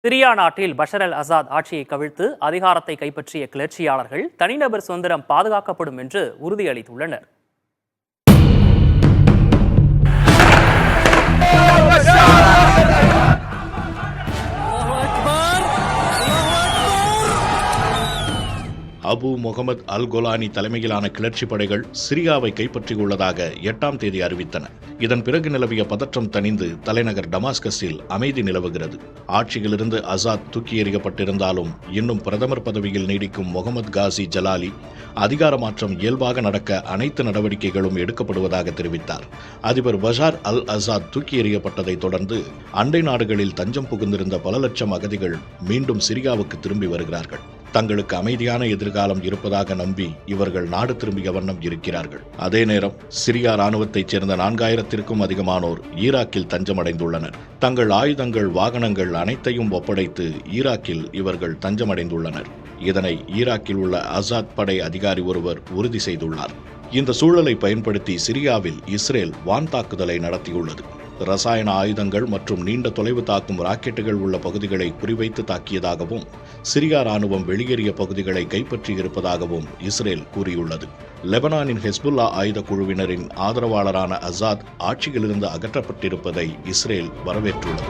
Syria நாட்டில் Bashar al Azad ஆட்சியை கவிழ்த்து அதிகாரத்தை கைப்பற்றிய கிளர்ச்சியாளர்கள் தனிநபர் சுதந்திரம் பாதுகாக்கப்படும் என்று உறுதியளித்துள்ளனர். அபு முகமது அல் கோலானி தலைமையிலான கிளர்ச்சி படைகள் சிரியாவை கைப்பற்றியுள்ளதாக 8ஆம் தேதி அறிவித்தன. இதன் பிறகு நிலவிய பதற்றம் தணிந்து தலைநகர் டமாஸ்கஸில் அமைதி நிலவுகிறது. ஆட்சியிலிருந்து அசாத் தூக்கி எறியப்பட்டிருந்தாலும் இன்னும் பிரதமர் பதவியில் நீடிக்கும் முகமது காசி ஜலாலி அதிகார மாற்றம் இயல்பாக நடக்க அனைத்து நடவடிக்கைகளும் எடுக்கப்படுவதாக தெரிவித்தார். அதிபர் பஷார் அல் அசாத் தூக்கி எறியப்பட்டதை தொடர்ந்து அண்டை நாடுகளில் தஞ்சம் புகுந்திருந்த பல லட்சம் அகதிகள் மீண்டும் சிரியாவுக்கு திரும்பி வருகிறார்கள். தங்களுக்கு அமைதியான எதிர்காலம் இருப்பதாக நம்பி இவர்கள் நாடு திரும்பிய வண்ணம் இருக்கிறார்கள். அதே நேரம் சிரியா ராணுவத்தைச் சேர்ந்த 4000த்திற்கும் அதிகமானோர் ஈராக்கில் தஞ்சமடைந்துள்ளனர். தங்கள் ஆயுதங்கள், வாகனங்கள் அனைத்தையும் ஒப்படைத்து ஈராக்கில் இவர்கள் தஞ்சமடைந்துள்ளனர். இதனை ஈராக்கில் உள்ள அசாத் படை அதிகாரி ஒருவர் உறுதி செய்துள்ளார். இந்த சூழலை பயன்படுத்தி சிரியாவில் இஸ்ரேல் வான் தாக்குதலை நடத்தியுள்ளது. ரசாயன ஆயுதங்கள் மற்றும் நீண்ட தொலைவு தாக்கும் ராக்கெட்டுகள் உள்ள பகுதிகளை குறிவைத்து தாக்கியதாகவும் சிரியா ராணுவம் வெளியேறிய பகுதிகளை கைப்பற்றியிருப்பதாகவும் இஸ்ரேல் கூறியுள்ளது. லெபனானின் ஹெஸ்புல்லா ஆயுத குழுவினரின் ஆதரவாளரான அசாத் ஆட்சியிலிருந்து அகற்றப்பட்டிருப்பதை இஸ்ரேல் வரவேற்றுள்ளது.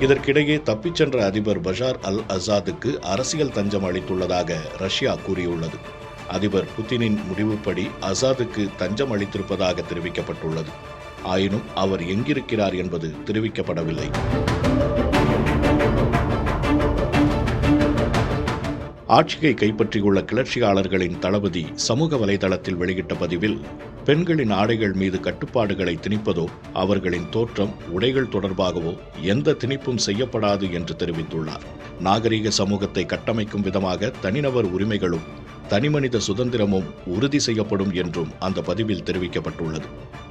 இதற்கிடையே தப்பிச் சென்ற அதிபர் பஷார் அல் அசாதுக்கு அரசியல் தஞ்சம் அளித்துள்ளதாக ரஷ்யா கூறியுள்ளது. அதிபர் புதினின் முடிவுப்படி அசாதுக்கு தஞ்சம் அளித்திருப்பதாக தெரிவிக்கப்பட்டுள்ளது. ஆயினும் அவர் எங்கிருக்கிறார் என்பது தெரிவிக்கப்படவில்லை. ஆட்சியை கைப்பற்றியுள்ள கிளர்ச்சியாளர்களின் தளபதி சமூக வலைதளத்தில் வெளியிட்ட பதிவில் பெண்களின் ஆடைகள் மீது கட்டுப்பாடுகளை திணிப்பதோ அவர்களின் தோற்றம், உடைகள் தொடர்பாகவோ எந்த திணிப்பும் செய்யப்படாது என்று தெரிவித்துள்ளார். நாகரீக சமூகத்தை கட்டமைக்கும் விதமாக தனிநபர் உரிமைகளும் தனிமனித சுதந்திரமும் உறுதி செய்யப்படும் என்றும் அந்த பதிவில் தெரிவிக்கப்பட்டுள்ளது.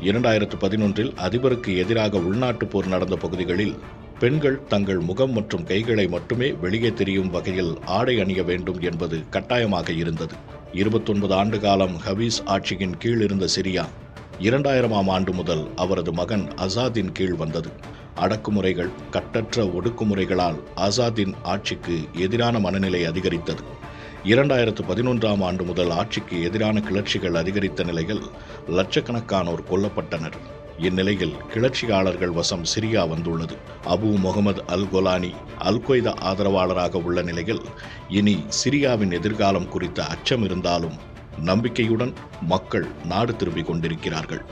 2011 அதிபருக்கு எதிராக உள்நாட்டு போர் நடந்த பகுதிகளில் பெண்கள் தங்கள் முகம் மற்றும் கைகளை மட்டுமே வெளியே தெரியும் வகையில் ஆடை அணிய வேண்டும் என்பது கட்டாயமாக இருந்தது. 29 ஆண்டு காலம் ஹபீஸ் ஆட்சியின் கீழ் இருந்த சிரியா 2000ஆம் ஆண்டு முதல் அவரது மகன் அசாதின் கீழ் வந்தது. அடக்குமுறைகள், கட்டற்ற ஒடுக்குமுறைகளால் ஆசாதின் ஆட்சிக்கு எதிரான மனநிலை அதிகரித்தது. 2011ஆம் ஆண்டு முதல் ஆட்சிக்கு எதிரான கிளர்ச்சிகள் அதிகரித்த நிலையில் லட்சக்கணக்கானோர் கொல்லப்பட்டனர். இந்நிலையில் கிளர்ச்சியாளர்கள் வசம் சிரியா வந்துள்ளது. அபு முகமது அல் கோலானி அல் கொய்தா ஆதரவாளராக உள்ள நிலையில் இனி சிரியாவின் எதிர்காலம் குறித்த அச்சம் இருந்தாலும் நம்பிக்கையுடன் மக்கள் நாடு திரும்பிக் கொண்டிருக்கிறார்கள்.